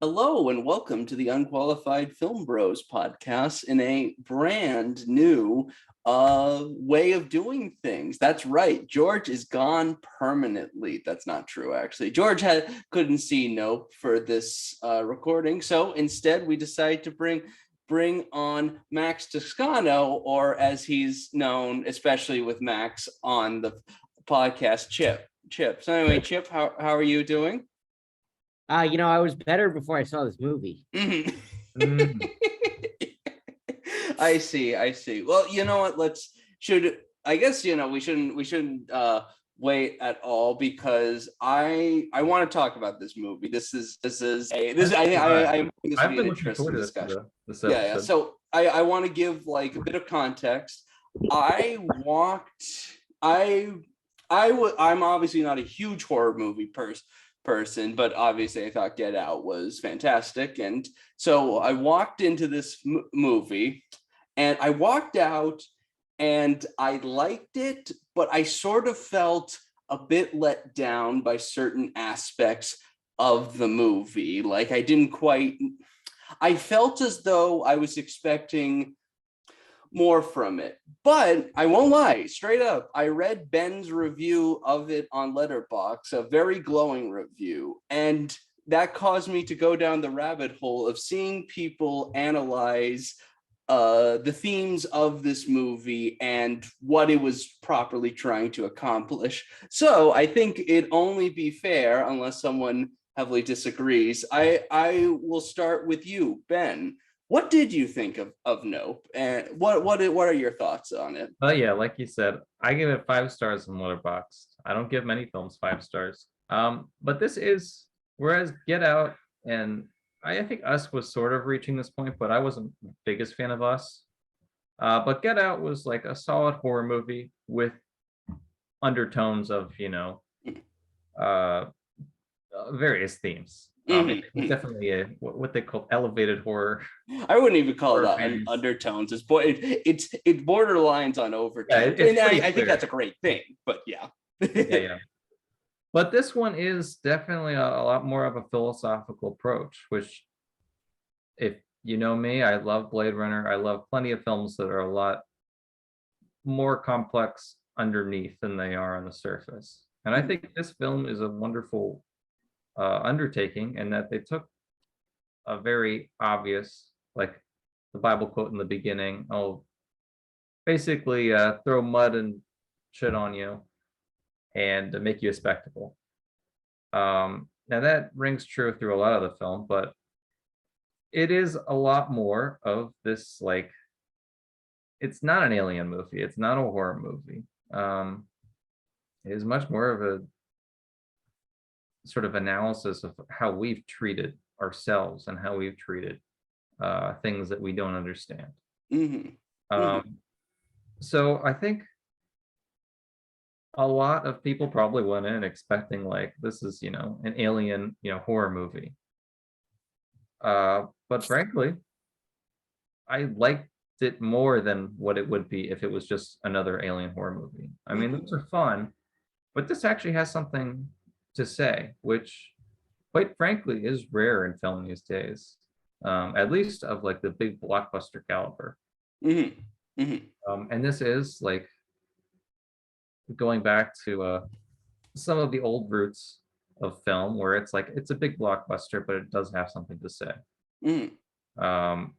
Hello and welcome to the Unqualified Film Bros podcast in a brand new way of doing things. That's right. George is gone permanently. That's not true, actually. George couldn't see Nope for this recording, so instead we decided to bring on Max Toscano, or as he's known, especially with Max on the podcast, Chip. So anyway, Chip, how are you doing? I was better before I saw this movie. Mhm. Mm. I see. Well, you know what? We shouldn't wait at all because I want to talk about this movie. I think this would I've be an been looking interesting forward to discussion. this Yeah. episode. So I want to give like a bit of context. I walked I I'm obviously not a huge horror movie person, but obviously I thought Get Out was fantastic. And so I walked into this movie and I walked out and I liked it, but I sort of felt a bit let down by certain aspects of the movie. Like I felt as though I was expecting more from it. But I won't lie, straight up, I read Ben's review of it on Letterboxd, a very glowing review, and that caused me to go down the rabbit hole of seeing people analyze the themes of this movie and what it was properly trying to accomplish. So I think it'd only be fair, unless someone heavily disagrees. I will start with you, Ben. What did you think of Nope, and what are your thoughts on it? Yeah, like you said, I give it 5 stars on Letterboxd. I don't give many films 5 stars. But this is whereas Get Out and I think Us was sort of reaching this point, but I wasn't the biggest fan of Us. But Get Out was like a solid horror movie with undertones of, uh, various themes. It was Mhm. definitely what they call elevated horror. I wouldn't even call it Horror an fans. undertones. It borderlines on Yeah, overtones, it's and pretty I think clear. that's a great thing. But yeah. Yeah. But this one is definitely a lot more of a philosophical approach, which, if you know me, I love Blade Runner. I love plenty of films that are a lot more complex underneath than they are on the surface. And I think this film is a wonderful undertaking, in that they took a very obvious, like the Bible quote in the beginning, oh, basically throw mud and shit on you and make you a spectacle. Now that rings true through a lot of the film, but it is a lot more of this, like, it's not an alien movie, it's not a horror movie. It is much more of a sort of analysis of how we've treated ourselves and how we've treated things that we don't understand. Hmm. Hmm. Um, so I think a lot of people probably went in expecting, like, this is, an alien, horror movie. But frankly, I liked it more than what it would be if it was just another alien horror movie. I mean, Hmm. those are fun, but this actually has something to say, which, quite frankly, is rare in film these days, at least of like the big blockbuster caliber. Hmm. Hmm. And this is like going back to some of the old roots of film, where it's like it's a big blockbuster, but it does have something to say. Hmm. Um,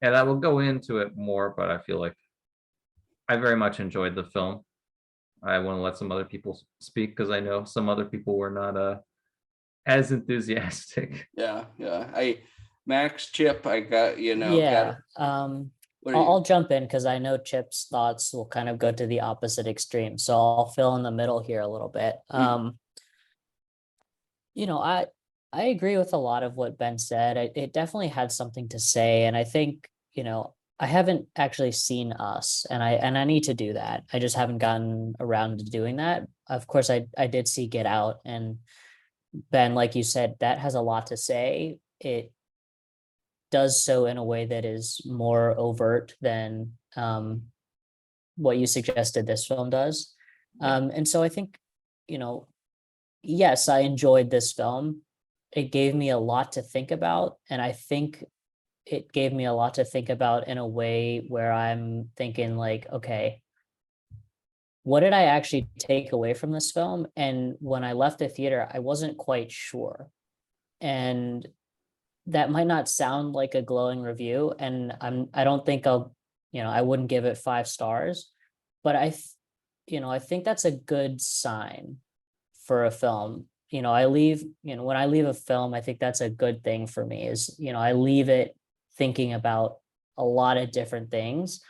and I will go into it more, but I feel like I very much enjoyed the film. I want to let some other people speak because I know some other people were not as enthusiastic. Yeah. Max, Chip, I got it. Yeah, What are I'll you? jump in because I know Chip's thoughts will kind of go to the opposite extreme. So I'll fill in the middle here a little bit. Mhm. You know, I agree with a lot of what Ben said. It definitely had something to say, and I think, I haven't actually seen Us, and I need to do that. I just haven't gotten around to doing that. Of course, I did see Get Out, and Ben, like you said, that has a lot to say. It does so in a way that is more overt than what you suggested this film does. Yeah. And so I think, you know, yes, I enjoyed this film. it gave me a lot to think about, and I think it gave me a lot to think about in a way where I'm thinking like, okay, what did I actually take away from this film? And when I left the theater, I wasn't quite sure. And that might not sound like a glowing review, and I don't think I'll, I wouldn't give it 5 stars, but I think that's a good sign for a film. When I leave a film, I think that's a good thing for me is, I leave it thinking about a lot of different things,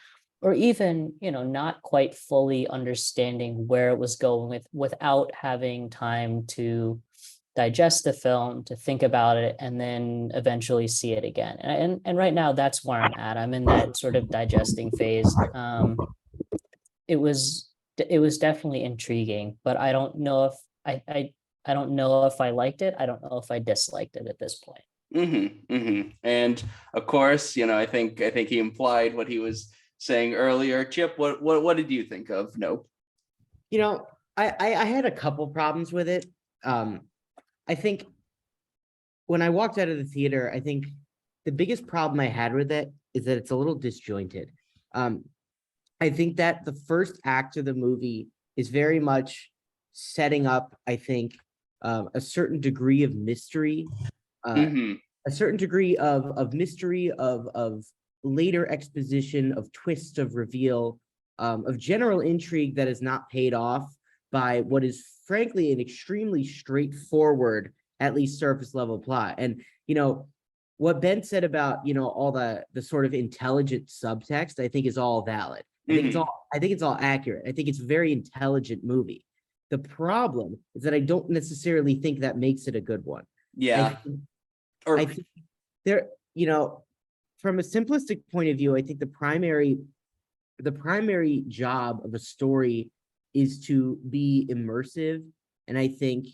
or even, not quite fully understanding where it was going without having time to digest the film, to think about it, and then eventually see it again. And right now that's where I'm at. I'm in that sort of digesting phase. It was definitely intriguing, but I don't know if I don't know if I liked it. I don't know if I disliked it at this point. And of course, I think he implied what he was saying earlier. Chip, what did you think of Nope? I had a couple problems with it. I think when I walked out of the theater, I think the biggest problem I had with it is that it's a little disjointed. I think that the first act of the movie is very much setting up, I think, a certain degree of mystery, a certain degree of mystery, of later exposition, of twist, of reveal, of general intrigue that is not paid off by what is frankly an extremely straightforward, at least surface level plot. And what Ben said about all the sort of intelligent subtext, I think is all valid. I think it's all accurate. I think it's a very intelligent movie. The problem is that I don't necessarily think that makes it a good one. Yeah. I think there, from a simplistic point of view, I think the primary job of a story is to be immersive, and I think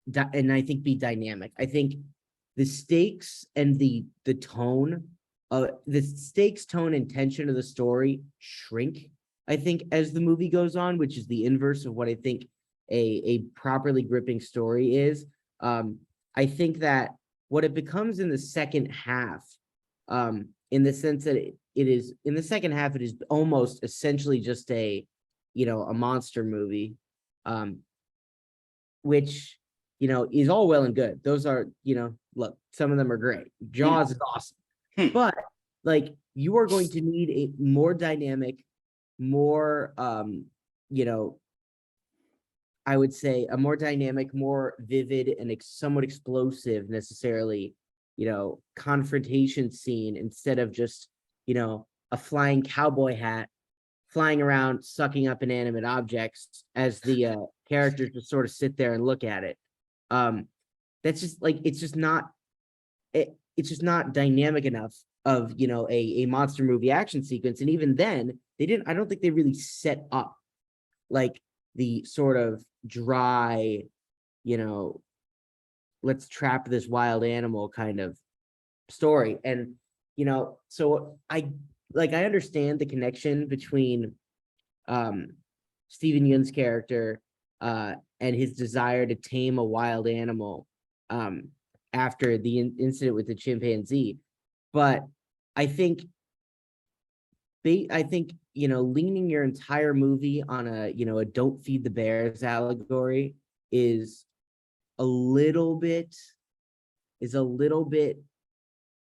be dynamic. I think the stakes and the stakes, tone, and tension of the story shrink, I think, as the movie goes on, which is the inverse of what I think a properly gripping story is. I think that what it becomes in the second half, in the sense that it is in the second half, it is almost essentially just a monster movie, which is all well and good. Those are, look, some of them are great. Jaws is awesome, but like, you are going to need a more dynamic, more I would say a more dynamic, more vivid, and somewhat explosive, necessarily, confrontation scene, instead of just, a flying cowboy hat flying around, sucking up inanimate objects as the characters just sort of sit there and look at it. That's just like, it's just not dynamic enough of, a monster movie action sequence. And even then, I don't think they really set up like the sort of dry, let's trap this wild animal kind of story. And, so I understand the connection between Steven Yeun's character and his desire to tame a wild animal after the incident with the chimpanzee. But I think leaning your entire movie on a don't feed the bears allegory is a little bit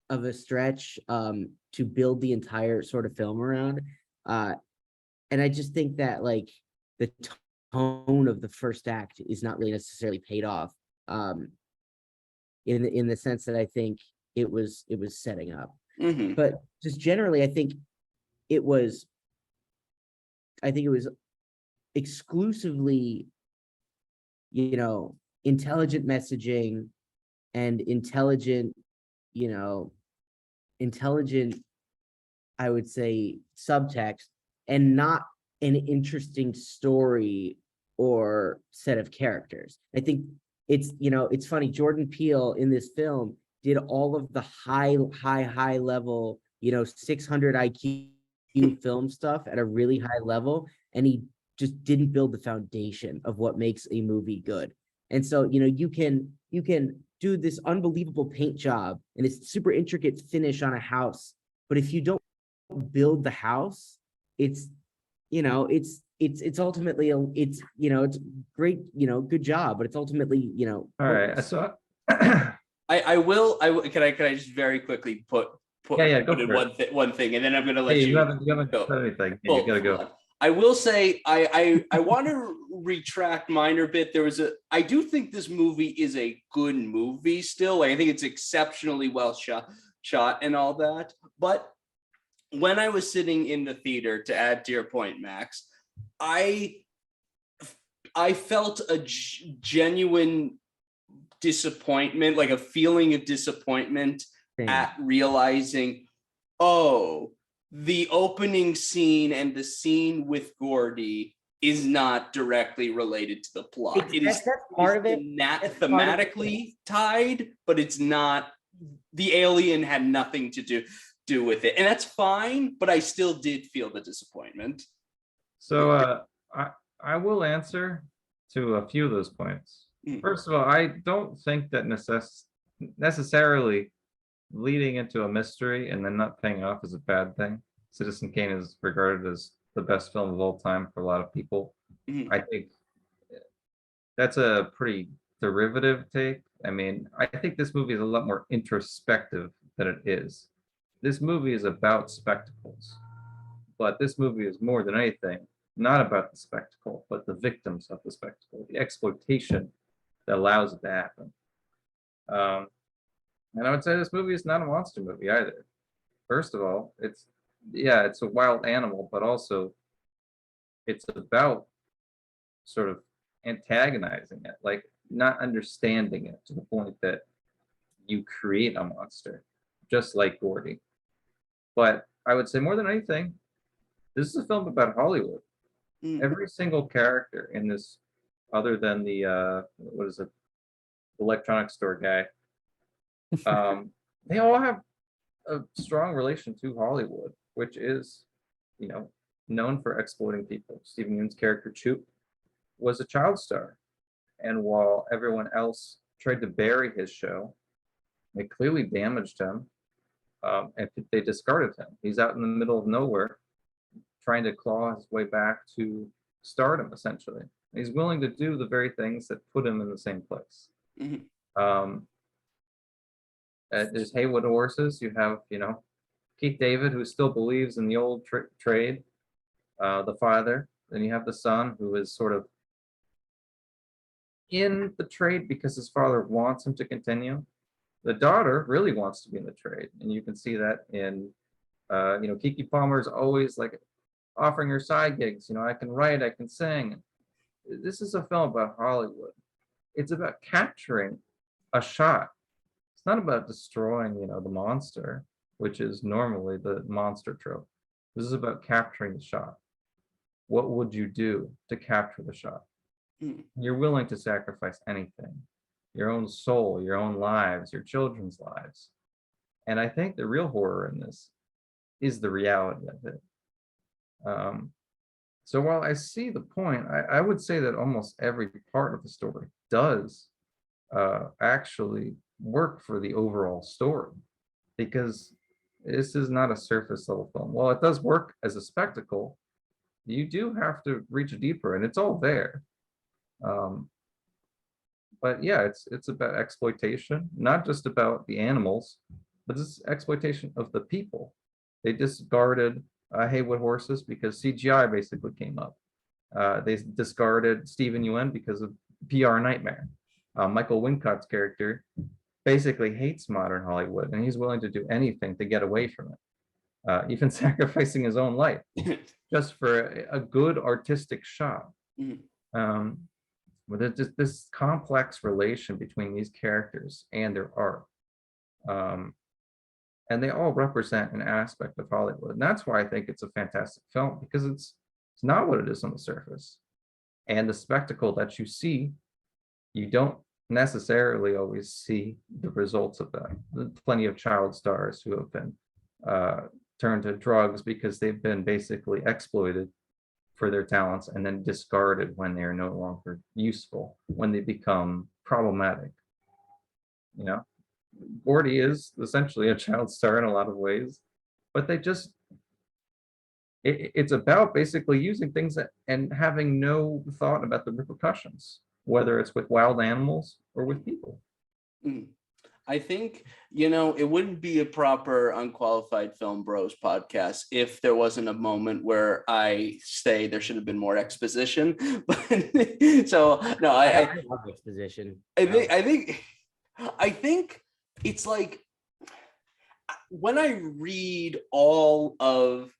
of a stretch to build the entire sort of film around. And I just think that like the tone of the first act is not really necessarily paid off in the sense that I think it was setting up. But just generally, I think it was exclusively, intelligent messaging and intelligent, I would say, subtext, and not an interesting story or set of characters. I think it's funny, Jordan Peele in this film did all of the high level, 600 IQ film stuff at a really high level, and he just didn't build the foundation of what makes a movie good. And so, you can do this unbelievable paint job and this super intricate finish on a house, but if you don't build the house, it's, you know, it's ultimately it's, you know, it's great, you know, good job, but it's ultimately, you know. All right, so I will can I just very quickly put Yeah, go put in for it. one thing, and then I'm gonna let Hey, you you haven't go. said anything. Yeah, Well, you gotta hold go. on. I will say I want to retract minor bit. I do think this movie is a good movie still. Like, I think it's exceptionally well shot and all that. But when I was sitting in the theater, to add to your point, Max, I felt a genuine disappointment, like a feeling of disappointment at realizing, oh, the opening scene and the scene with Gordy is not directly related to the plot. That's part of it. Thematically tied, but it's not. The alien had nothing to do with it, and that's fine. But I still did feel the disappointment. So I will answer to a few of those points. First of all, I don't think that necessarily leading into a mystery and then not paying off is a bad thing. Citizen Kane is regarded as the best film of all time for a lot of people. I think that's a pretty derivative take. I mean, I think this movie is a lot more introspective than it is. This movie is about spectacles, but this movie is more than anything not about the spectacle, but the victims of the spectacle, the exploitation that allows it to happen. And I would say this movie is not a monster movie either. First of all, it's a wild animal, but also it's about sort of antagonizing it, like not understanding it to the point that you create a monster, just like Gordy. But I would say more than anything, this is a film about Hollywood. Every single character in this, other than the what is it, electronic store guy, they all have a strong relation to Hollywood, which is, you know, known for exploiting people. Stephen Yeun's character Choop was a child star, and while everyone else tried to bury his show, they clearly damaged him, and they discarded him. He's out in the middle of nowhere, trying to claw his way back to stardom, essentially. He's willing to do the very things that put him in the same place. There's Haywood Horses. You have, you know, Keith David, who still believes in the old trade, the father. Then you have the son, who is sort of in the trade because his father wants him to continue. The daughter really wants to be in the trade, and you can see that in, you know, Keke Palmer's always like offering her side gigs. You know, I can write, I can sing. This is a film about Hollywood. It's about capturing a shot. It's not about destroying, you know, the monster, which is normally the monster trope. This is about capturing the shot. What would you do to capture the shot? You're willing to sacrifice anything, your own soul, your own lives, your children's lives. And I think the real horror in this is the reality of it. So while I see the point, I would say that almost every part of the story does actually work for the overall story, because this is not a surface level film. While it does work as a spectacle, you do have to reach deeper, and it's all there. But yeah, it's about exploitation, not just about the animals, but it's exploitation of the people. They discarded Haywood Horses because CGI basically came up. They discarded Stephen Yeun because of PR nightmare. Michael Wincott's character basically hates modern Hollywood, and he's willing to do anything to get away from it, even sacrificing his own life just for a good artistic shot. But there's just this complex relation between these characters and their art. And they all represent an aspect of Hollywood. And that's why I think it's a fantastic film, because it's not what it is on the surface. And the spectacle that you see, you don't necessarily always see the results of that. There's plenty of child stars who have been turned to drugs because they've been basically exploited for their talents and then discarded when they are no longer useful, when they become problematic. You know, Gordy is essentially a child star in a lot of ways, but they just it's about basically using things that and having no thought about the repercussions, whether it's with wild animals or with people. Mm. I think, it wouldn't be a proper Unqualified Film Bros podcast if there wasn't a moment where I say there should have been more exposition. But so no, I love exposition. I think it's like when I read all of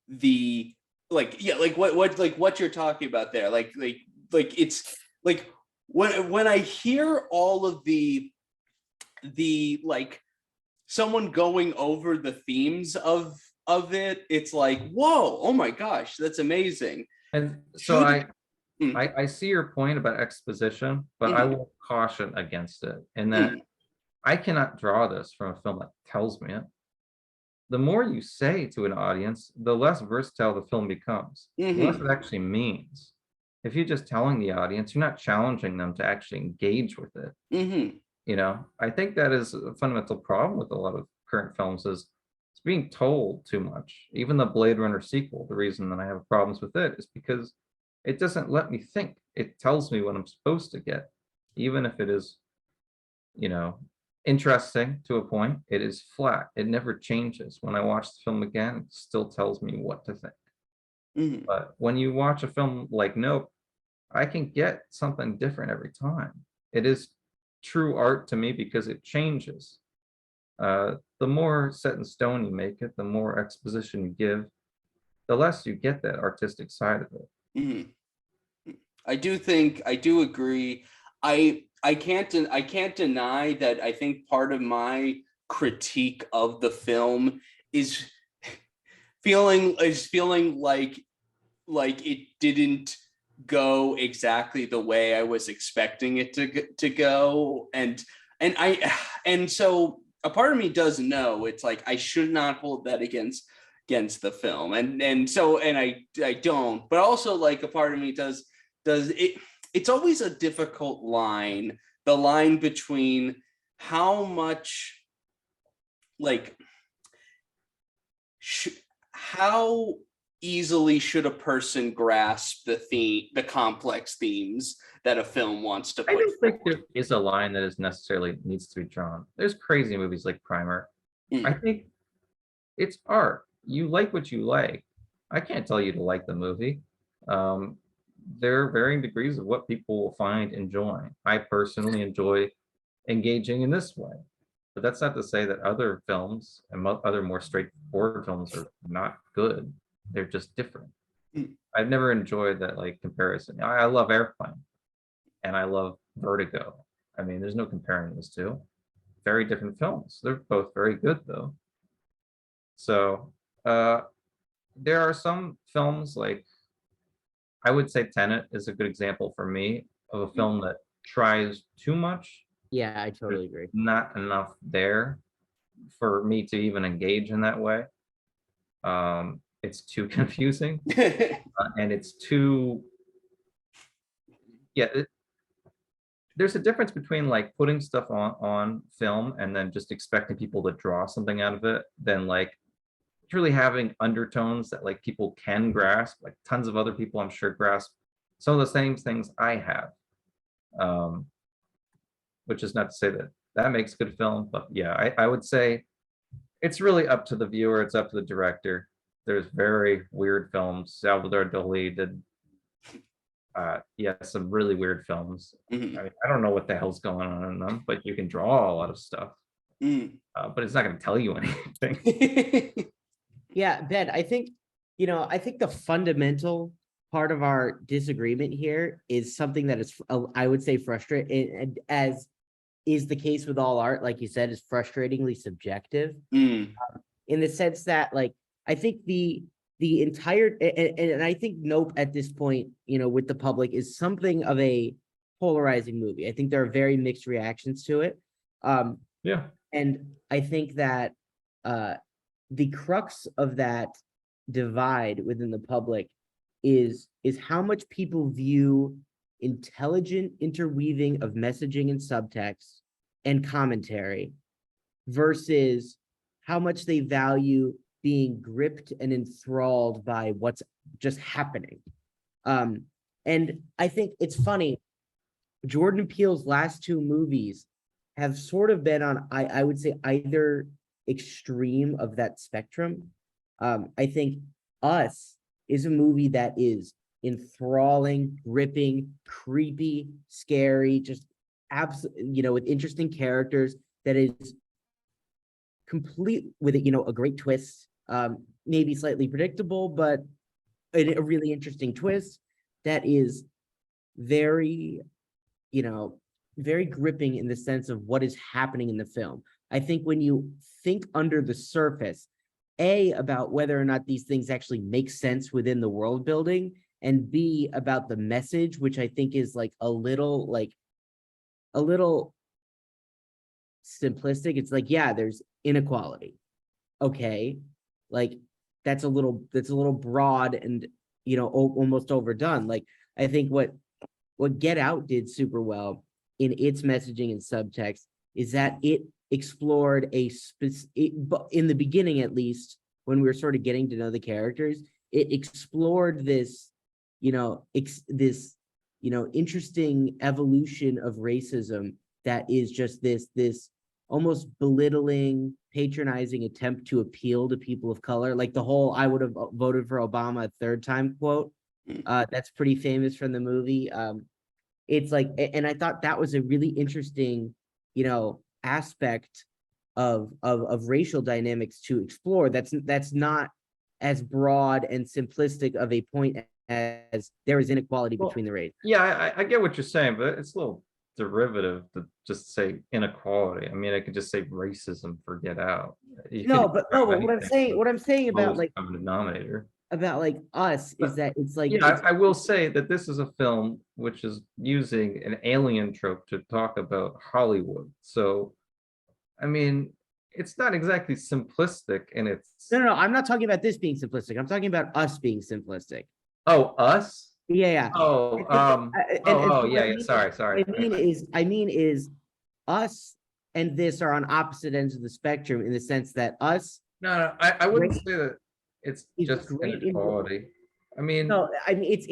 the what you're talking about there, like it's like when I hear all of the like someone going over the themes of it, it's like, whoa, oh my gosh, that's amazing. And so Mm. I see your point about exposition, but I will caution against it in that I cannot draw this from a film that tells me it. The more you say to an audience, the less versatile the film becomes, the less it actually means. If you're just telling the audience, you're not challenging them to actually engage with it. I think that is a fundamental problem with a lot of current films is it's being told too much. Even the Blade Runner sequel, the reason that I have problems with it is because it doesn't let me think. It tells me what I'm supposed to get, even if it is, interesting to a point. It is flat. It never changes. When I watch the film again, it still tells me what to think. But when you watch a film like Nope, I can get something different every time. It is true art to me because it changes. The more set in stone you make it, the more exposition you give, the less you get that artistic side of it. I do agree. I can't deny that I think part of my critique of the film is feeling like it didn't go exactly the way I was expecting it to go, and so a part of me does know it's like I should not hold that against the film, and I don't, but also like a part of me does it. It's always a difficult line, the line between how much how easily should a person grasp the complex themes that a film wants to put I don't think forward. there is a line that is necessarily needs to be drawn. There's crazy movies like Primer. I think it's art. You like what you like. I can't tell you to like the movie. There are varying degrees of what people will find enjoying. I personally enjoy engaging in this way, but that's not to say that other films and other more straightforward films are not good. They're just different. I've never enjoyed that like comparison. I love Airplane and I love Vertigo. I mean, there's no comparing those two. Very different films. They're both very good though. So there are some films like I would say Tenet is a good example for me of a film that tries too much. Yeah, I totally agree. Not enough there for me to even engage in that way. It's too confusing and it's too there's a difference between like putting stuff on film and then just expecting people to draw something out of it than like truly having undertones that like people can grasp, like tons of other people I'm sure grasp some of the same things I have. Which is not to say that that makes good film, but yeah, I would say it's really up to the viewer. It's up to the director. There's very weird films. Salvador Dali did, some really weird films. I mean, I don't know what the hell's going on in them, but you can draw a lot of stuff. But it's not going to tell you anything. Yeah, Ben, I think the fundamental part of our disagreement here is something that is, I would say, frustrating, and as is the case with all art, like you said, is frustratingly subjective. In the sense that, like, I think the entire, and I think Nope at this point, with the public is something of a polarizing movie. I think there are very mixed reactions to it. Yeah. And I think that the crux of that divide within the public is how much people view intelligent interweaving of messaging and subtext and commentary versus how much they value being gripped and enthralled by what's just happening. And I think it's funny, Jordan Peele's last two movies have sort of been on, I would say, either extreme of that spectrum. I think Us is a movie that is enthralling, gripping, creepy, scary, just absolutely, with interesting characters, that is complete with it, a great twist, maybe slightly predictable, but a really interesting twist that is very, very gripping in the sense of what is happening in the film. I think when you think under the surface, about whether or not these things actually make sense within the world building, and B, about the message, which I think is like a little simplistic. It's like, yeah, there's inequality. Okay. Like that's a little broad and, almost overdone. Like, I think what Get Out did super well in its messaging and subtext is that it explored in the beginning, at least, when we were sort of getting to know the characters, it explored this, interesting evolution of racism that is just this almost belittling, patronizing attempt to appeal to people of color. Like the whole "I would have voted for Obama a third time" quote. That's pretty famous from the movie. It's like, and I thought that was a really interesting, aspect of racial dynamics to explore. That's not as broad and simplistic of a point as there is inequality between the race. Yeah, I get what you're saying, but it's a little derivative to just say inequality. I mean, I could just say racism for Get Out. But what I'm saying about like common denominator about like Us is that it's like, I will say that this is a film which is using an alien trope to talk about Hollywood. So, I mean, it's not exactly simplistic, and it's no, I'm not talking about this being simplistic. I'm talking about Us being simplistic. Us. Yeah. Yeah. Sorry. I mean is Us and this are on opposite ends of the spectrum in the sense that Us. No, I wouldn't say that it's just inequality. I mean, no, I mean it's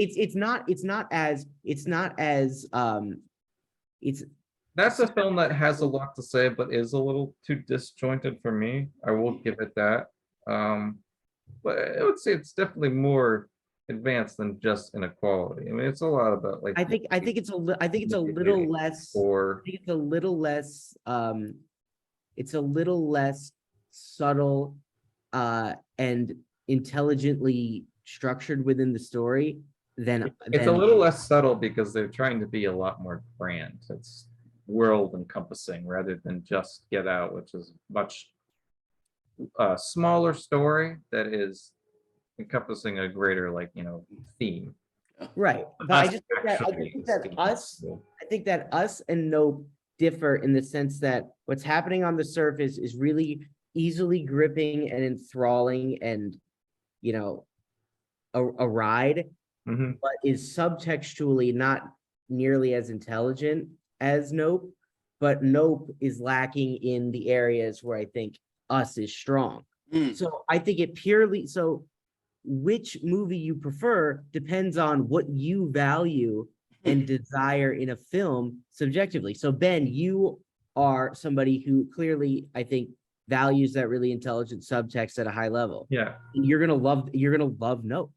that's a film that has a lot to say, but is a little too disjointed for me. I will give it that. But I would say it's definitely more advanced than just inequality. I mean, it's a lot about like. I think it's a little less. Or it's a little less subtle, and intelligently structured within the story than. It's a little less subtle because they're trying to be a lot more grand. It's world encompassing rather than just Get Out, which is much smaller story that is encompassing a greater theme. Right. But I think that Us and Nope differ in the sense that what's happening on the surface is really easily gripping and enthralling and, a ride, but is subtextually not nearly as intelligent as Nope, but Nope is lacking in the areas where I think Us is strong. So I think which movie you prefer depends on what you value and desire in a film subjectively. So Ben, you are somebody who clearly, I think, values that really intelligent subtext at a high level. Yeah. And you're gonna love Nope.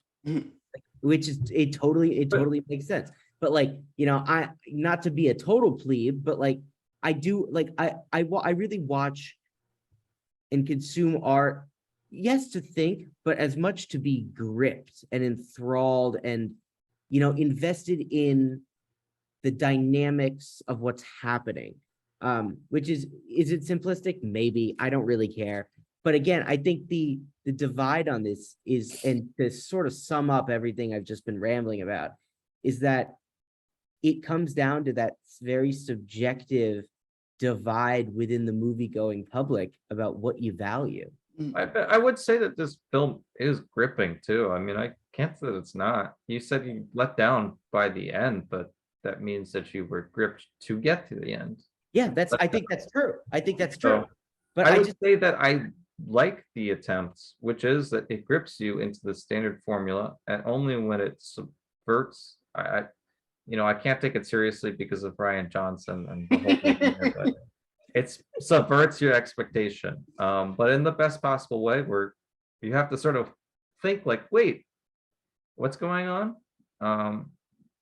Which is it totally makes sense. But I not to be a total plebe, but I do I really watch and consume art, yes, to think, but as much to be gripped and enthralled and invested in the dynamics of what's happening. Which is it simplistic? Maybe. I don't really care. But again, I think the divide on this is, and to sort of sum up everything I've just been rambling about, is that it comes down to that very subjective divide within the movie-going public about what you value. I would say that this film is gripping too. I mean, I can't say that it's not. You said you let down by the end, but that means that you were gripped to get to the end. Yeah, I think that's true. I think that's true. So But I I would just, say that I like the attempts, which is that it grips you into the standard formula, and only when it subverts. I can't take it seriously because of Ryan Johnson and the whole thing there, but it subverts your expectation, but in the best possible way, where you have to sort of think like, wait, what's going on?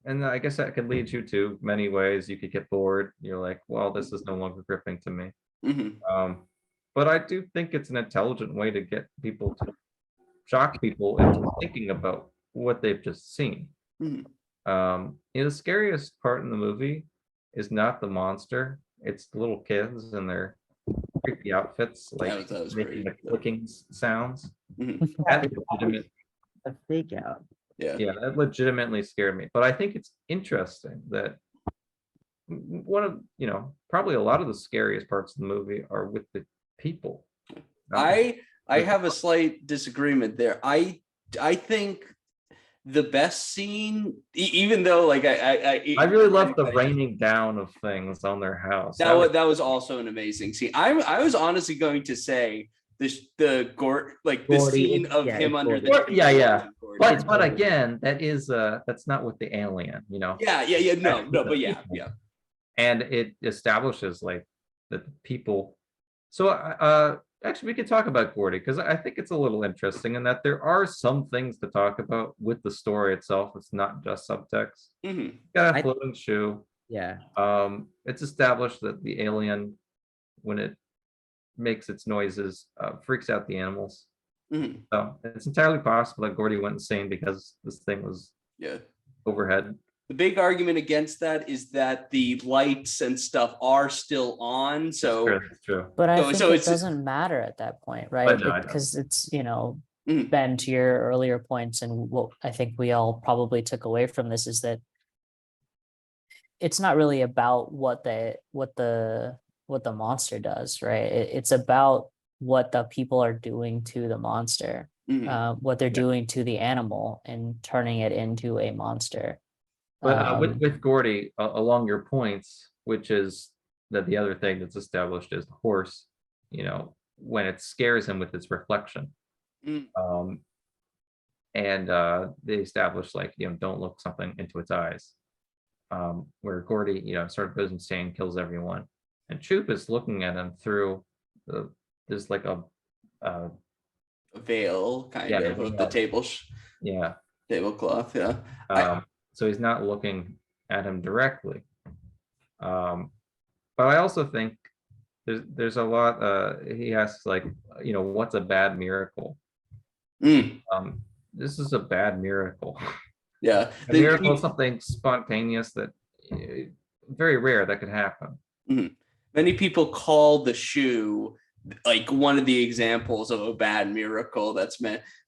And I guess that could lead you to many ways. You could get bored. You're like, well, this is no longer gripping to me. Mhm. But I do think it's an intelligent way to get people to shock people into thinking about what they've just seen. Mhm. The scariest part in the movie is not the monster; it's the little kids and their creepy outfits, like That was making great. the clicking sounds. Mhm. That legitimate, a fake out. Yeah. yeah, that legitimately scared me. But I think it's interesting that one of probably a lot of the scariest parts of the movie are with the people. I have a slight disagreement there. I think the best scene, even though like I really love the raining down of things on their house. that was also an amazing scene. I was honestly going to say the Gordy, scene of yeah, him it's under Gordy. the tree Yeah. watching Gordy. But again, that's not with the alien, Yeah, no, but yeah. And it establishes like that the people. So actually we could talk about Gordy, because I think it's a little interesting in that there are some things to talk about with the story itself. It's not just subtext. Mhm. Got a I- floating shoe. Yeah. It's established that the alien, when it makes its noises, freaks out the animals. Mhm. So it's entirely possible that Gordy went insane because this thing was Yeah. overhead. The big argument against that is that the lights and stuff are still on. So That's true. But I So- think so it it's- doesn't matter at that point, right? But no, it Because it's, Mhm. Ben, to your earlier points, and what I think we all probably took away from this is that it's not really about what the monster does, right? It's about what the people are doing to the monster, Mhm. what they're Yeah. doing to the animal and turning it into a monster. But with Gordy, along your points, which is that the other thing that's established is the horse, when it scares him with its reflection. Mm. And they establish like, don't look something into its eyes. Where Gordy, sort of goes insane, and kills everyone. And Choop is looking at him through there's like a Veil kind Yeah, of the yeah. tablecloth. Yeah. So he's not looking at him directly. But I also think there's a lot. He asks like, what's a bad miracle? Mm. This is a bad miracle. Yeah. A miracle is something spontaneous that very rare that could happen. Many people call the shoe like one of the examples of a bad miracle that's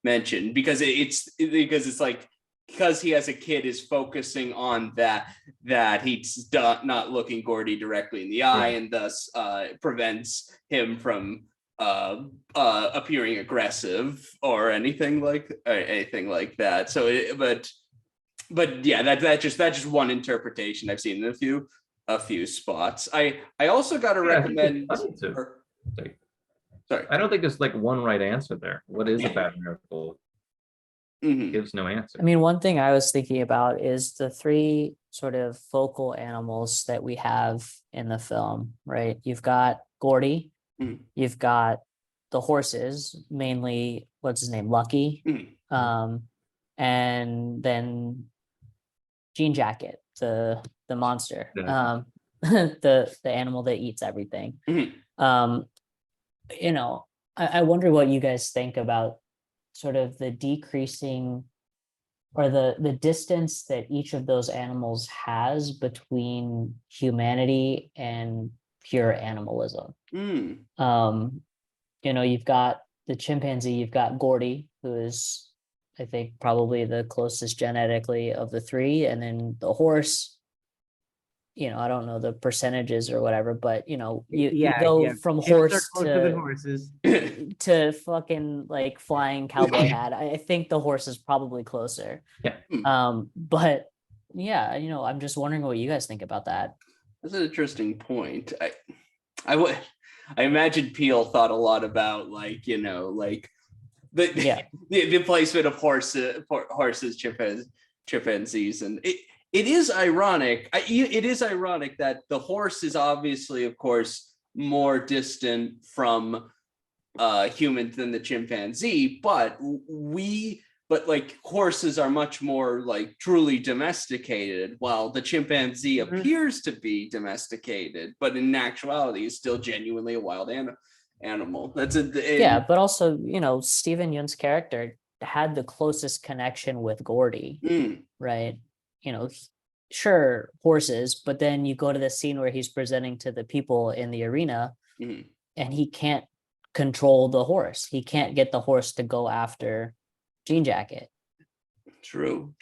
mentioned because it's like, because he as a kid is focusing on that he's not looking Gordy directly in the eye, and thus prevents him from appearing aggressive or anything like that. So but yeah, that's just one interpretation I've seen in a few spots. I also got to recommend. Sorry, I don't think there's like one right answer there. What is a bad miracle? Mhm. Gives no answer. I mean, one thing I was thinking about is the three sort of focal animals that we have in the film, right? You've got Gordy, you've got the horses, mainly what's his name, Lucky, and then Jean Jacket, the monster, the animal that eats everything. I wonder what you guys think about sort of the decreasing or the distance that each of those animals has between humanity and pure animalism. You've got the chimpanzee, you've got Gordy, who is, I think, probably the closest genetically of the three, and then the horse, I don't know the percentages or whatever, but you go from horse to horses. to fucking like flying cowboy hat. I think the horse is probably closer. Yeah. But yeah, I'm just wondering what you guys think about that. That's an interesting point. I would, I imagine Peele thought a lot about like, you know, like Yeah. the placement of horses, chimpanzees, and it is ironic. It is ironic that the horse is obviously, of course, more distant from humans than the chimpanzee, but like horses are much more like truly domesticated, while the chimpanzee appears to be domesticated, but in actuality is still genuinely a wild animal. Yeah, but also, you know, Steven Yeun's character had the closest connection with Gordy, right? You know, sure, horses, but then you go to the scene where he's presenting to the people in the arena, and he can't control the horse. He can't get the horse to go after Jean Jacket. True.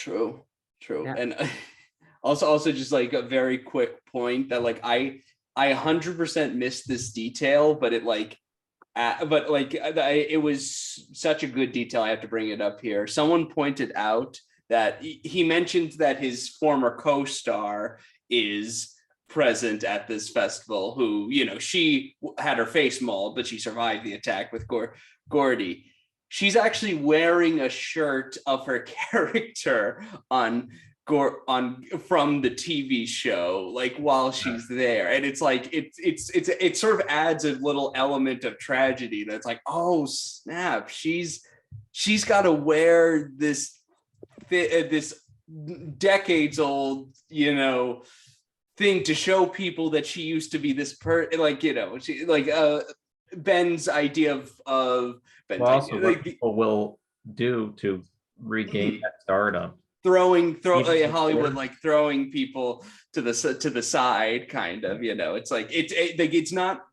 Yeah. And also just like a very quick point that like I 100% missed this detail, but it was such a good detail. I have to bring it up here. Someone pointed out that he mentioned that his former co-star is present at this festival, who, you know, she had her face mauled, but she survived the attack with Gordy. She's actually wearing a shirt of her character from the TV show, like while she's there, and it's like it sort of adds a little element of tragedy. That's like, oh snap, she's got to wear this decades old, you know, thing to show people that she used to be this like, you know, she like Ben's idea of Ben's Well, also idea, what like, people will do to regain that stardom. throwing Hollywood, like throwing people to the side, kind of, you know. It's like it's not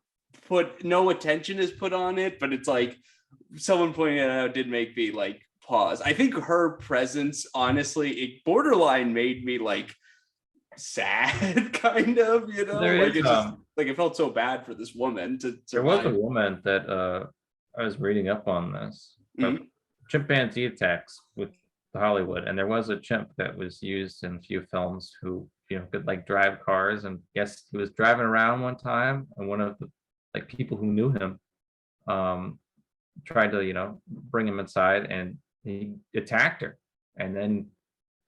put, no attention is put on it, but it's like someone pointing it out did make me like pause. I think her presence, honestly, it borderline made me like sad, kind of, you know. There Like is, it's just like, it felt so bad for this woman to there was survive. a woman that I was reading up on this, chimpanzee attacks with Hollywood, and there was a chimp that was used in a few films who, you know, could like drive cars, and yes, he was driving around one time, and one of the like people who knew him tried to, you know, bring him inside, and he attacked her and then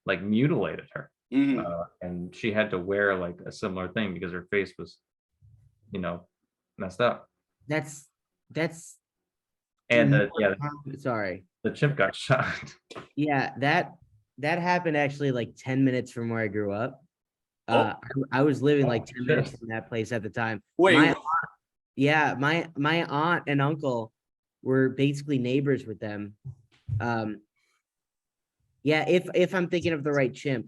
like mutilated her. And she had to wear like a similar thing because her face was, you know, messed up. That's And sorry. the chimp got shot. Yeah, that happened actually like 10 minutes from where I grew up. I was living like 10 minutes from that place at the time. Wait, my aunt and uncle were basically neighbors with them. Yeah, if I'm thinking of the right chimp.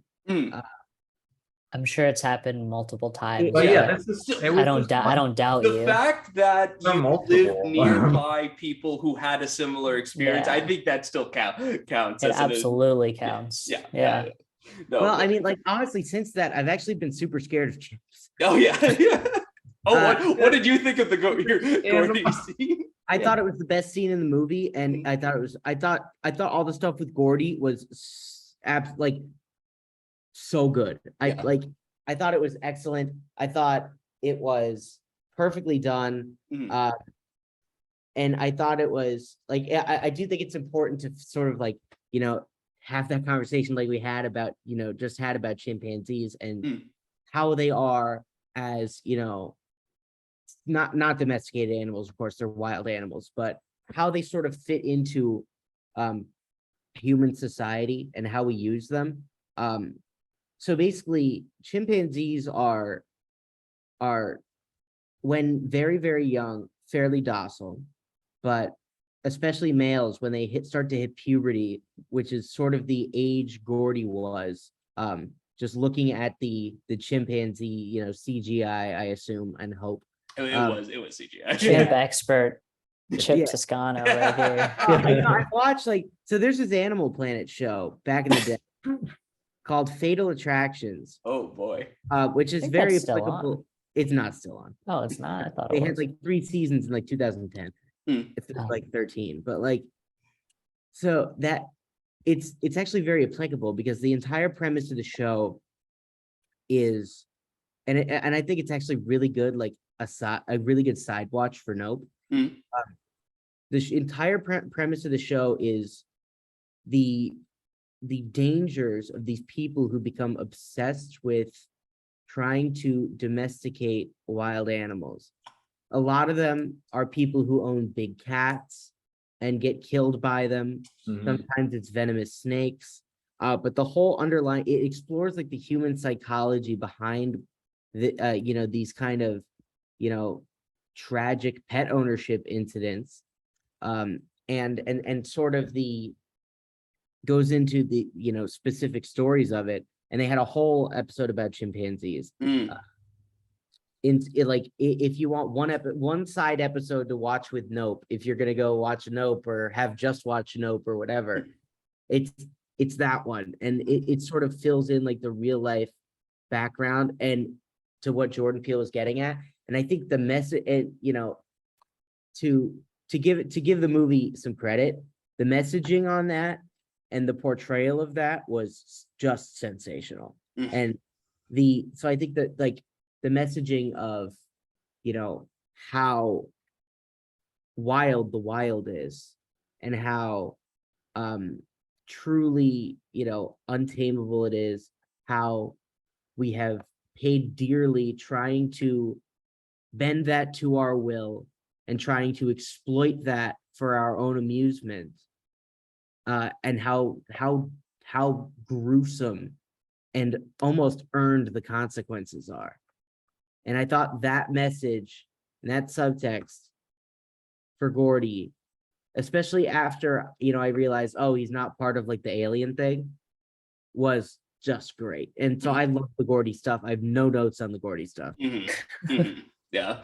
I'm sure it's happened multiple times. But yeah, I don't doubt the you. fact that They're you multiple. live nearby people who had a similar experience, Yeah. I think that still counts. It absolutely counts. Yeah. No, Well, I mean, like honestly, since that, I've actually been super scared of chimps. Oh yeah. Oh, what did you think of the Gordy scene? I thought it was the best scene in the movie, and I thought all the stuff with Gordy was like so good. I thought it was excellent. I thought it was perfectly done. And I thought it was like, I do think it's important to sort of like, you know, have that conversation like we had about, you know, just had about chimpanzees and how they are as, you know, not domesticated animals, of course, they're wild animals, but how they sort of fit into human society and how we use them. So basically, chimpanzees are when very, very young, fairly docile, but especially males, when they start to hit puberty, which is sort of the age Gordy was, just looking at the chimpanzee, you know, CGI, I assume and hope. It was CGI. Chimp expert, Chip Toscano right here. I watched like, so there's this Animal Planet show back in the day called Fatal Attractions. Oh boy. Which is think very that's still applicable. on. It's not still on. Oh, it's not. I thought They it had was. like 3 seasons in like 2010. If it's like 13, but like, so that it's actually very applicable because the entire premise of the show is and I think it's actually really good, like a really good side watch for Nope. Mm. The entire premise of the show is the dangers of these people who become obsessed with trying to domesticate wild animals. A lot of them are people who own big cats and get killed by them. Mhm. Sometimes it's venomous snakes. But the whole underlying, it explores like the human psychology behind the these kind of tragic pet ownership incidents. And sort of the goes into the specific stories of it. And they had a whole episode about chimpanzees. Mm. If you want one side episode to watch with Nope, if you're gonna go watch Nope or have just watched Nope or whatever, it's that one. And it sort of fills in like the real life background and to what Jordan Peele is getting at. And I think the message, and to give the movie some credit, the messaging on that and the portrayal of that was just sensational. And so I think that like the messaging of how wild the wild is and how truly untamable it is, how we have paid dearly trying to bend that to our will and trying to exploit that for our own amusement, and how gruesome and almost earned the consequences are. And I thought that message and that subtext for Gordy, especially after I realized, oh, he's not part of like the alien thing, was just great. And so I love the Gordy stuff. I have no notes on the Gordy stuff. Yeah.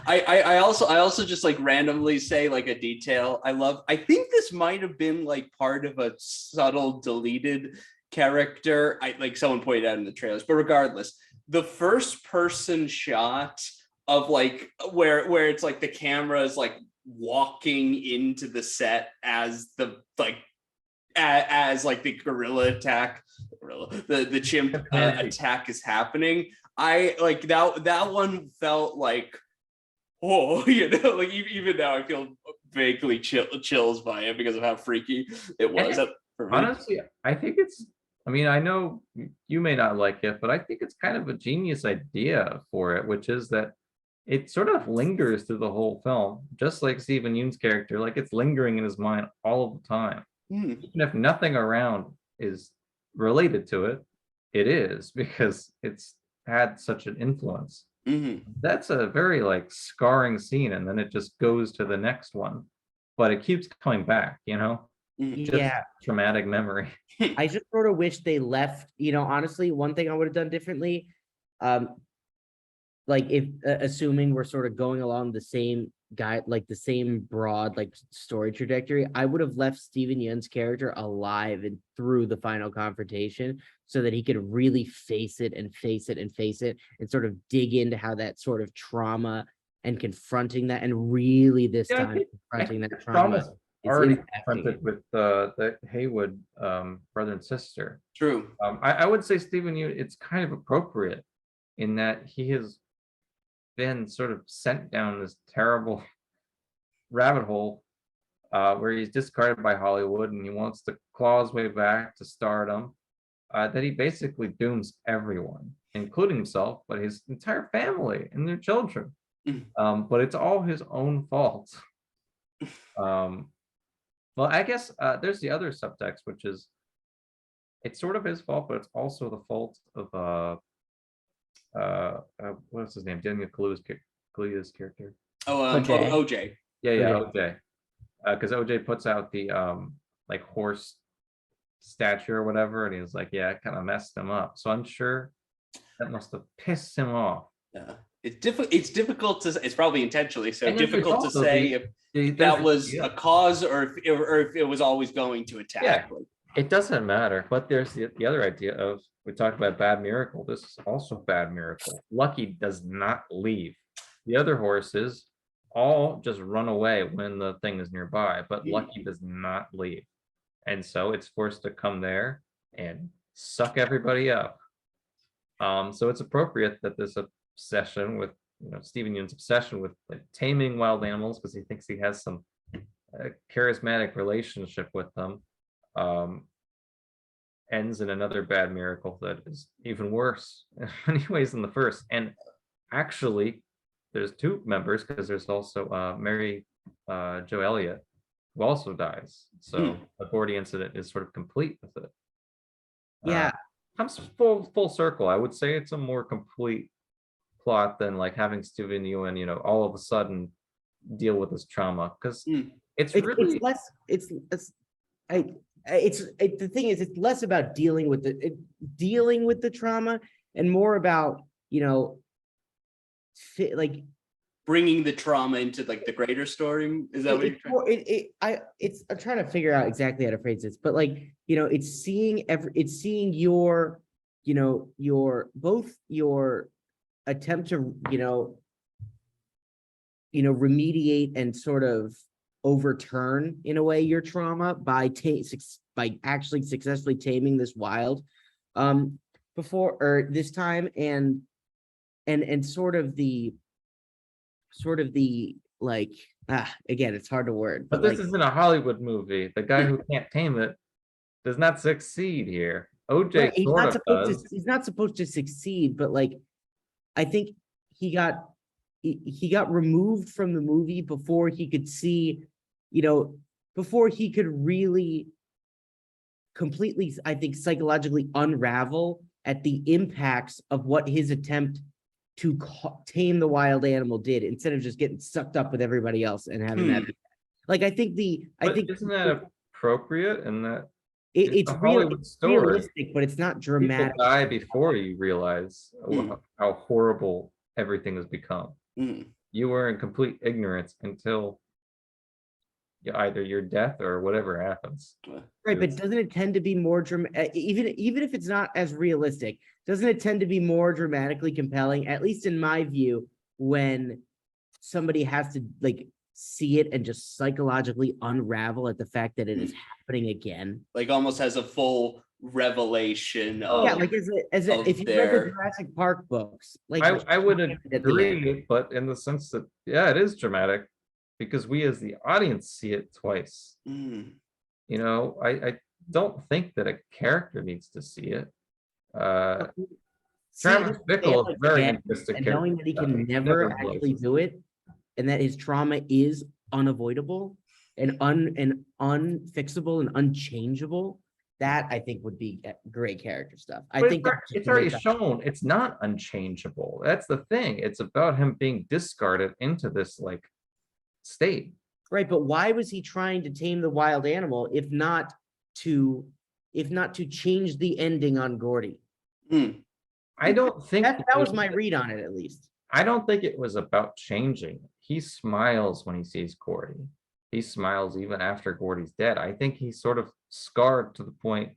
I also just like randomly say like a detail I think this might have been like part of a subtle deleted character. Like someone pointed out in the trailers, but regardless, the first person shot of like where it's like the camera is like walking into the set as the like the the chimp attack is happening. I like that one felt like, oh, like even now I feel vaguely chills by it because of how freaky it was. For me. Honestly, I think I know you may not like it, but I think it's kind of a genius idea for it, which is that it sort of lingers through the whole film, just like Stephen Yeun's character, like it's lingering in his mind all of the time. Even if nothing around is related to it, it is, because it's had such an influence. That's a very like scarring scene, and then it just goes to the next one, but it keeps coming back, just traumatic memory. I just sort of wish they left, honestly, one thing I would have done differently, like if assuming we're sort of going along the same guy, like the same broad like story trajectory, I would have left Stephen Yeun's character alive and through the final confrontation so that he could really face it and sort of dig into how that sort of trauma and confronting that, and really this time confronting that trauma. Already confronted with the Haywood brother and sister. True. I would say Stephen Yeun, it's kind of appropriate in that he has been sort of sent down this terrible rabbit hole where he's discarded by Hollywood and he wants to claw his way back to stardom, that he basically dooms everyone, including himself, but his entire family and their children. But it's all his own fault. Well, I guess there's the other subtext, which is it's sort of his fault, but it's also the fault of what's his name? Daniel Kaluuya's character. OJ. Yeah, OJ. Because OJ puts out the like horse statue or whatever, and he's like, yeah, it kind of messed him up. So I'm sure that must have pissed him off. Yeah. It's difficult to. It's probably intentionally so difficult to say if that was a cause or if it was always going to attack. Yeah, it doesn't matter. But there's the other idea of, we talked about Bad Miracle. This is also Bad Miracle. Lucky does not leave. The other horses all just run away when the thing is nearby, but Lucky does not leave, and so it's forced to come there and suck everybody up. So it's appropriate that this obsession with, Stephen Yeun's obsession with like taming wild animals because he thinks he has some charismatic relationship with them, ends in another bad miracle that is even worse in many ways than the first. And actually, there's two members because there's also Mary Jo Elliott, who also dies. So the Gordy incident is sort of complete with it. Yeah. Comes full circle. I would say it's a more complete plot than like having Stephen Yeun, all of a sudden deal with this trauma, because it's really less. The thing is, it's less about dealing with the trauma and more about like bringing the trauma into like the greater story. Is that what you're trying? I'm trying to figure out exactly how to phrase this, but like it's seeing your both your attempt to remediate and sort of overturn in a way your trauma by actually successfully taming this wild before or this time, and sort of the like again, it's hard to word, but this isn't a Hollywood movie. The guy who can't tame it does not succeed here. OJ sort of does. He's not supposed to succeed, but like I think he got removed from the movie before he could see, before he could really completely, I think, psychologically unravel at the impacts of what his attempt to tame the wild animal did, instead of just getting sucked up with everybody else and having that. Like, I think isn't that appropriate? And that it's a Hollywood story. realistic, but it's not dramatic. People die before you realize how horrible everything has become. You were in complete ignorance until either your death or whatever happens. Right, but doesn't it tend to be more dramatic? Even if it's not as realistic, doesn't it tend to be more dramatically compelling, at least in my view, when somebody has to like see it and just psychologically unravel at the fact that it is happening again? Like almost has a full revelation of, yeah, like if you read the Jurassic Park books, like I would agree, but in the sense that it is dramatic because we as the audience see it twice. I don't think that a character needs to see it. Travis Bickle is very interesting, and knowing that he can never actually do it, and that his trauma is unavoidable and unfixable and unchangeable. That I think would be great character stuff. I think it's already shown it's not unchangeable. That's the thing. It's about him being discarded into this like state. Right, but why was he trying to tame the wild animal if not to change the ending on Gordy? I don't think that was my read on it, at least. I don't think it was about changing. He smiles when he sees Gordy. He smiles even after Gordy's dead. I think he's sort of scarred to the point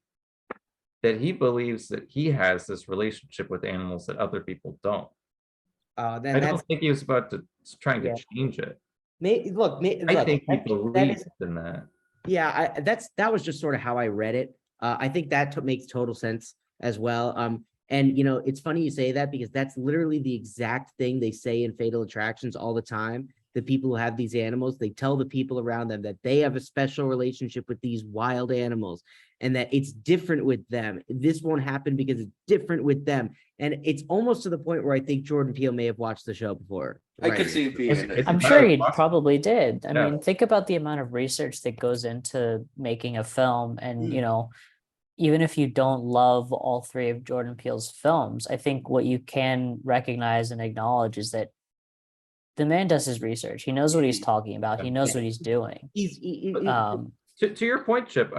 that he believes that he has this relationship with animals that other people don't. I don't think he was about to trying to change it. I think he believes in that. Yeah, that was just sort of how I read it. I think that makes total sense as well. And it's funny you say that because that's literally the exact thing they say in Fatal Attractions all the time. The people who have these animals, they tell the people around them that they have a special relationship with these wild animals and that it's different with them. This won't happen because it's different with them. And it's almost to the point where I think Jordan Peele may have watched the show before. I could see it being. I'm sure he probably did. I mean, think about the amount of research that goes into making a film. And, even if you don't love all three of Jordan Peele's films, I think what you can recognize and acknowledge is that the man does his research. He knows what he's talking about. He knows what he's doing. To your point, Chip,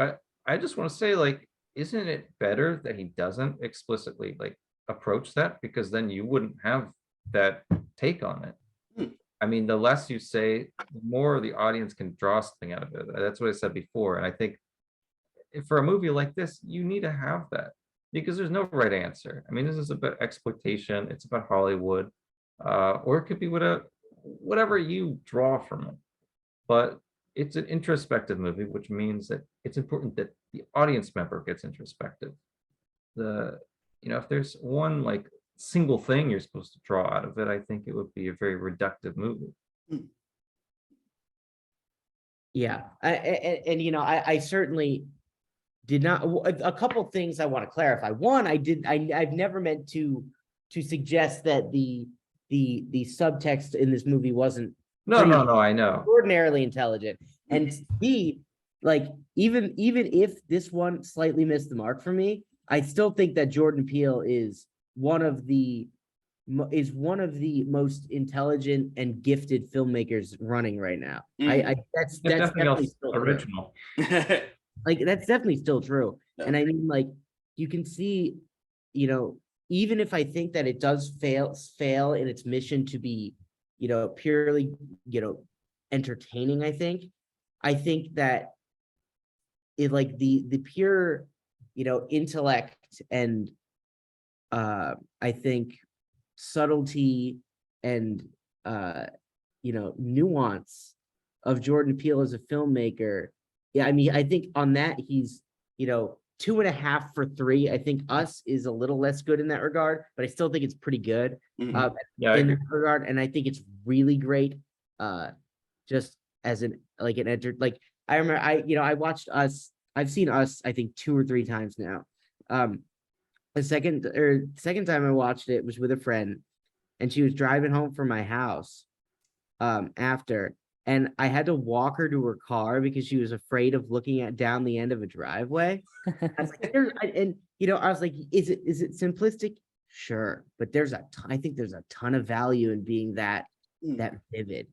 I just want to say, like, isn't it better that he doesn't explicitly like approach that? Because then you wouldn't have that take on it. I mean, the less you say, the more the audience can draw something out of it. That's what I said before. And I think for a movie like this, you need to have that because there's no right answer. I mean, this is about exploitation. It's about Hollywood, or it could be whatever you draw from it. But it's an introspective movie, which means that it's important that the audience member gets introspective. if there's one like single thing you're supposed to draw out of it, I think it would be a very reductive movie. Yeah, I certainly did not. A couple things I want to clarify. One, I've never meant to suggest that the subtext in this movie wasn't No, I know. extraordinarily intelligent. And B, like even if this one slightly missed the mark for me, I still think that Jordan Peele is one of the most intelligent and gifted filmmakers running right now. That's definitely still original. Like that's definitely still true. Yeah. And I mean, like you can see, even if I think that it does fail in its mission to be, purely, entertaining, I think that it like the pure, intellect and I think subtlety and nuance of Jordan Peele as a filmmaker. Yeah, I mean, I think on that he's 2.5 for 3. I think Us is a little less good in that regard, but I still think it's pretty good Yeah, in that regard, and I think it's really great. Just as an I remember I watched Us. I've seen Us I think 2 or 3 times now. The second time I watched it was with a friend, and she was driving home from my house after, and I had to walk her to her car because she was afraid of looking down the end of a driveway. I was like, I was like, is it simplistic? Sure, but I think there's a ton of value in being that vivid.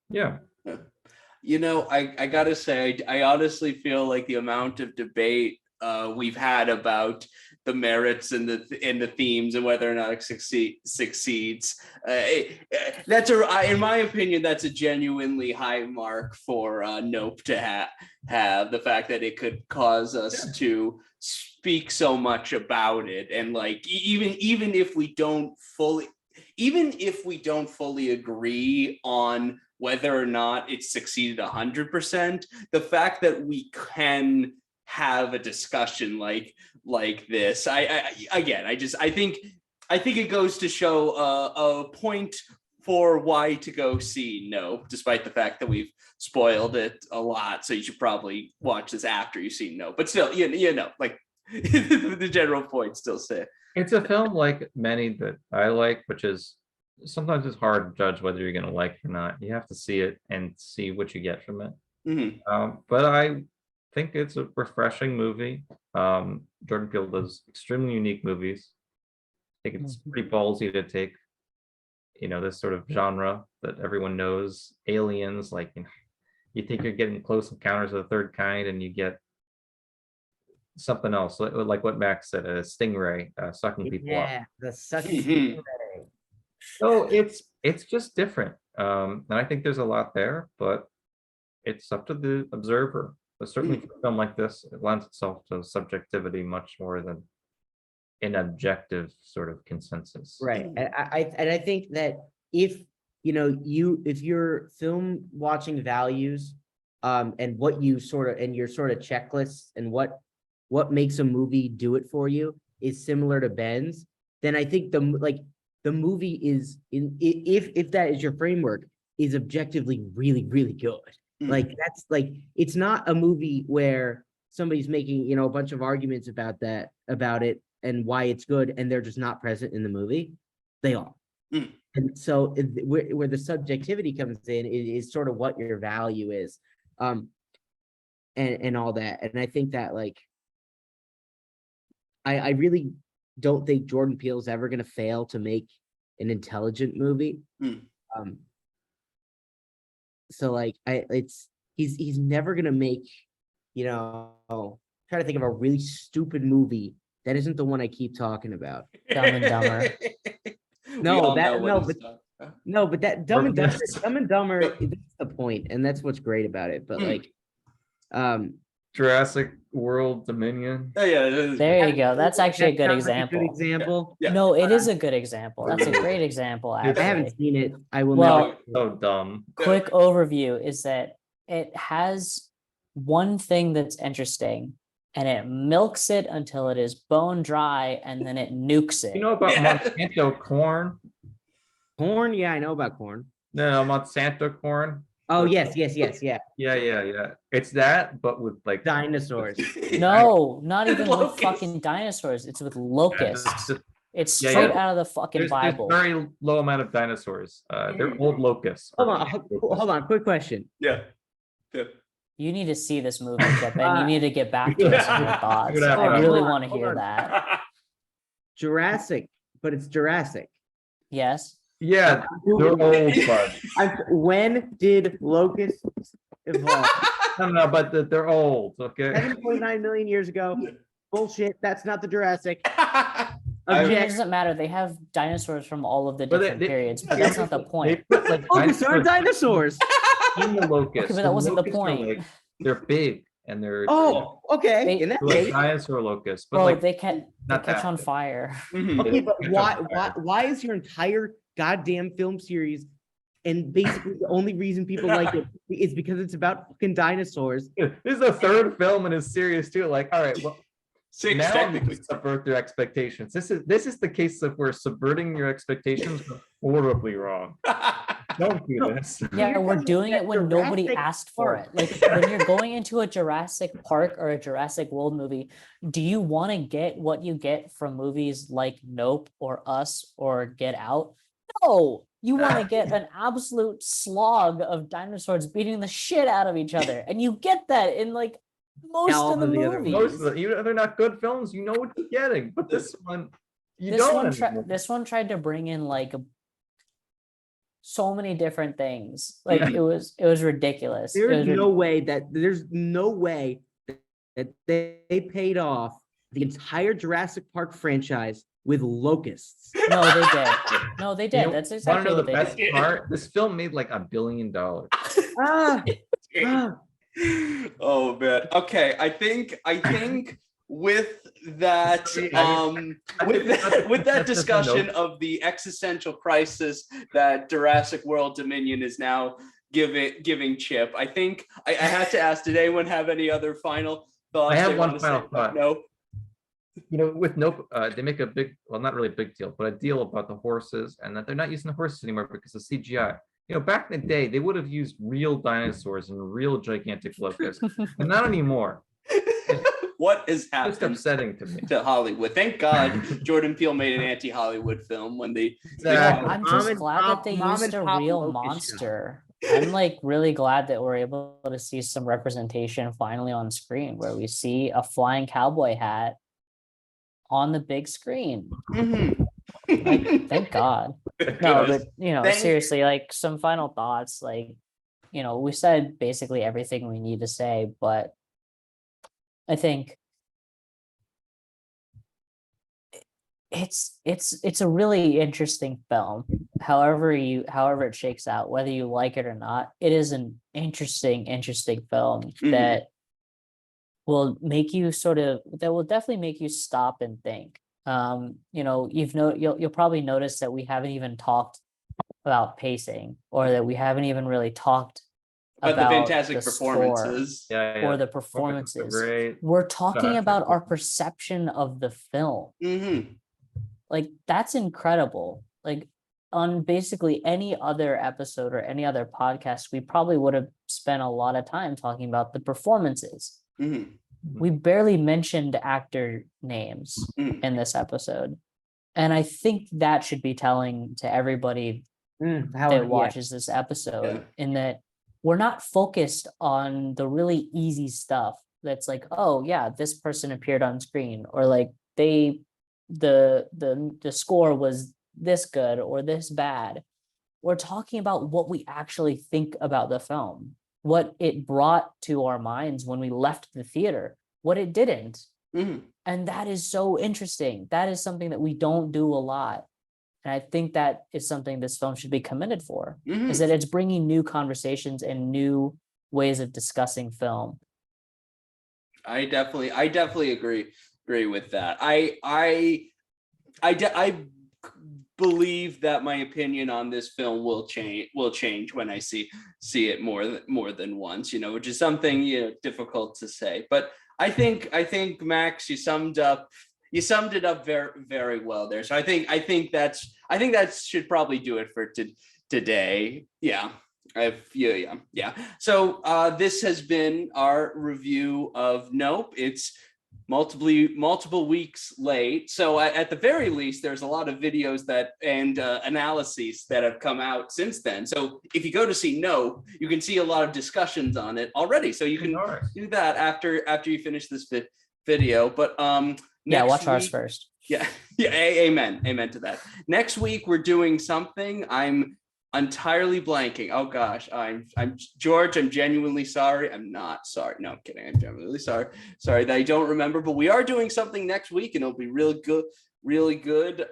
yeah. I gotta say, I honestly feel like the amount of debate we've had about the merits and the themes and whether or not it succeeds. In my opinion, that's a genuinely high mark for Nope to have the fact that it could cause us to speak so much about it, and like even if we don't fully agree on whether or not it succeeded 100%, the fact that we can have a discussion like this, I think it goes to show a point for why to go see Nope, despite the fact that we've spoiled it a lot. So you should probably watch this after you've seen Nope. But still, like the general point still stay. It's a film like many that I like, which is sometimes it's hard to judge whether you're going to like it or not. You have to see it and see what you get from it. But I think it's a refreshing movie. Jordan Peele does extremely unique movies. I think it's pretty ballsy to take, this sort of genre that everyone knows, aliens, like, you think you're getting Close Encounters of the Third Kind, and you get something else, like what Max said, a stingray sucking people up. Yeah, the sucking stingray. So it's just different. And I think there's a lot there, but it's up to the observer. But certainly for a film like this, it lends itself to subjectivity much more than an objective sort of consensus. Right. And I think that if your film watching values and what you sort of, and your sort of checklists and what makes a movie do it for you is similar to Ben's, then I think the movie is, if that is your framework, is objectively really, really good. Like that's like, it's not a movie where somebody's making, a bunch of arguments about it and why it's good, and they're just not present in the movie. They are. And so where the subjectivity comes in is sort of what your value is. And all that. And I think that I really don't think Jordan Peele is ever going to fail to make an intelligent movie. So he's never going to make, try to think of a really stupid movie that isn't the one I keep talking about. Dumb and Dumber. But that Dumb and Dumber, that's the point, and that's what's great about it. But Jurassic World Dominion. Oh, yeah, there you go. That's actually a good example. Like a good example. Yeah. No, it is a good example. That's a great example. Actually. I haven't seen it. I will Well, So dumb. Quick overview is that it has one thing that's interesting and it milks it until it is bone dry, and then it nukes it. You know about Yeah. Monsanto corn? Corn, yeah, I know about corn. No, Monsanto corn. Oh, yes, yeah. Yeah. It's that, but with like Dinosaurs. No, not even with Locusts. fucking dinosaurs. It's with locusts. It's Yeah, straight yeah. out of the fucking there's Bible. very low amount of dinosaurs. They're old locusts. Hold on, quick question. Yeah. You need to see this movie, Chip, and you need to get back to us on your thoughts. Good I afternoon. really Hold on, want to hold hear on. that. Jurassic, but it's Jurassic. Yes. Yeah, they're old, bud. When did locusts evolve? No, but they're old. Okay. 7.9 million years ago. Bullshit. That's not the Jurassic. I mean, it Object. doesn't matter. They have dinosaurs from all of the But different periods, but yeah, that's not the point. They put like Locusts are dinosaurs dinosaurs. in the locusts. Okay, but that wasn't the locusts are, point. like, they're big and they're Oh, okay. They- In that they're like case. dinosaur locusts, but Bro, like they catch not that on big. fire. Mhm. Okay, but Catch why, on why, fire. why is your entire goddamn film series, and basically the only reason people like it is because it's about fucking dinosaurs? This is the third film in his series too. Like, all right, well, Six, now I'm technically. gonna subvert their expectations. This is the case of where subverting your expectations are horribly wrong. Don't do this. Yeah, You're we're telling me doing that it when nobody Jurassic asked for it. Park- Like when you're going into a Jurassic Park or a Jurassic World movie, do you want to get what you get from movies like Nope or Us or Get Out? No, you want to get an absolute slog of dinosaurs beating the shit out of each other, and you get that in like most All of the of the other movies. Most of them, even if they're not good films, you know what you're getting. But this one, you This don't. one, anymore. this one tried to bring in like so many different things. Like it was ridiculous. It There's was no way that they paid off the entire Jurassic Park franchise with locusts. No, they did. No, they You did. know- That's wanna exactly know what the they best did. part? This film made like $1 billion. Ah, ah. Oh man. Okay, I think with that with that discussion of the existential crisis that Jurassic World Dominion is now giving Chip, I think I had to ask, did anyone have any other final thoughts? I have they one wanna say final about thought. Nope. You know, with Nope, they make a big, well, not really a big deal, but a deal about the horses and that they're not using the horses anymore because of CGI. You know, back in the day, they would have used real dinosaurs and real gigantic locusts, and not anymore. What is It's happening upsetting to me. to Hollywood? Thank God Jordan Peele made an anti-Hollywood film when they Exactly. I'm Mom just and glad pop- that they mom used and a pop real locust monster. I'm like really glad that we're able to see some representation finally on screen where we see a flying cowboy hat on the big screen. Mhm. Like, thank God. No, Goodness. but you know, Thank- seriously, like some final thoughts. Like, you know, we said basically everything we need to say, but I think it's a really interesting film. However it shakes out, whether you like it or not, it is an interesting film Mhm. that will make you that will definitely make you stop and think. You know, you'll probably notice that we haven't even talked about pacing, or that we haven't even really talked About the fantastic the score performances. or the Performances are performances. Great. We're talking acting about our performance. perception of the film. Mhm. Like that's incredible. Like on basically any other episode or any other podcast, we probably would have spent a lot of time talking about the performances. Mhm. We barely mentioned actor names Mhm. in this episode. And I think that should be telling to everybody that watches this episode, Yeah. in that we're not focused on the really easy stuff that's like, oh yeah, this person appeared on screen, or like the score was this good or this bad. We're talking about what we actually think about the film, what it brought to our minds when we left the theater, what it didn't. Mhm. And that is so interesting. That is something that we don't do a lot. And I think that is something this film should be commended for, Mhm. is that it's bringing new conversations and new ways of discussing film. I definitely agree with that. I believe that my opinion on this film will change when I see it more than once, you know, which is something, you know, difficult to say. But I think Max, you summed it up very, very well there. So I think that should probably do it for today. Yeah. Yeah. So this has been our review of Nope. It's multiple weeks late. So at the very least, there's a lot of videos and analyses that have come out since then. So if you go to see Nope, you can see a lot of discussions on it already. So you can do that after you finish this video. But Yeah, watch next ours week- first. Yeah, amen to that. Next week we're doing something. I'm entirely blanking. Oh gosh, I'm George. I'm genuinely sorry. I'm not sorry. No, I'm kidding. I'm genuinely sorry. Sorry that I don't remember. But we are doing something next week, and it'll be really good. Really good.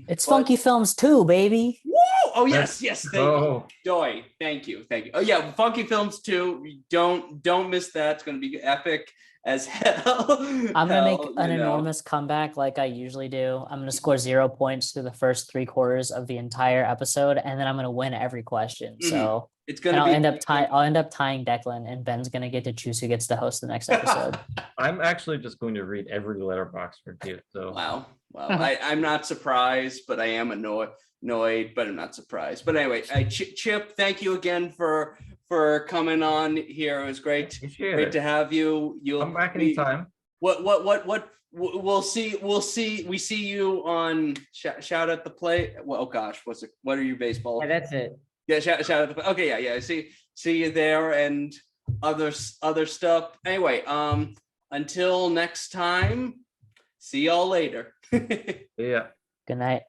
It's Funky Films too, baby. Whoa! Oh yes. Thank Oh, you, Joy. Thank you. Oh yeah, Funky Films too. Don't miss that. It's gonna be epic as hell. I'm gonna make an enormous comeback like I usually do. I'm gonna score 0 points through the first 3/4 of the entire episode, and then I'm gonna win every question. So It's and gonna I'll be. end up tying Declan, and Ben's gonna get to choose who gets to host the next episode. I'm actually just going to read every Letterboxd review. So Wow. I'm not surprised, but I am annoyed, but I'm not surprised. But anyway, Chip, thank you again for coming on here. It was great to have you. You'll come back anytime. What we'll see. We see you on Shout at the Play. Well, oh gosh, what are your baseball? Yeah, that's it. Yeah, shout at the Play. Okay, yeah. See you there and other stuff. Anyway, until next time, see y'all later. Yeah. Good night.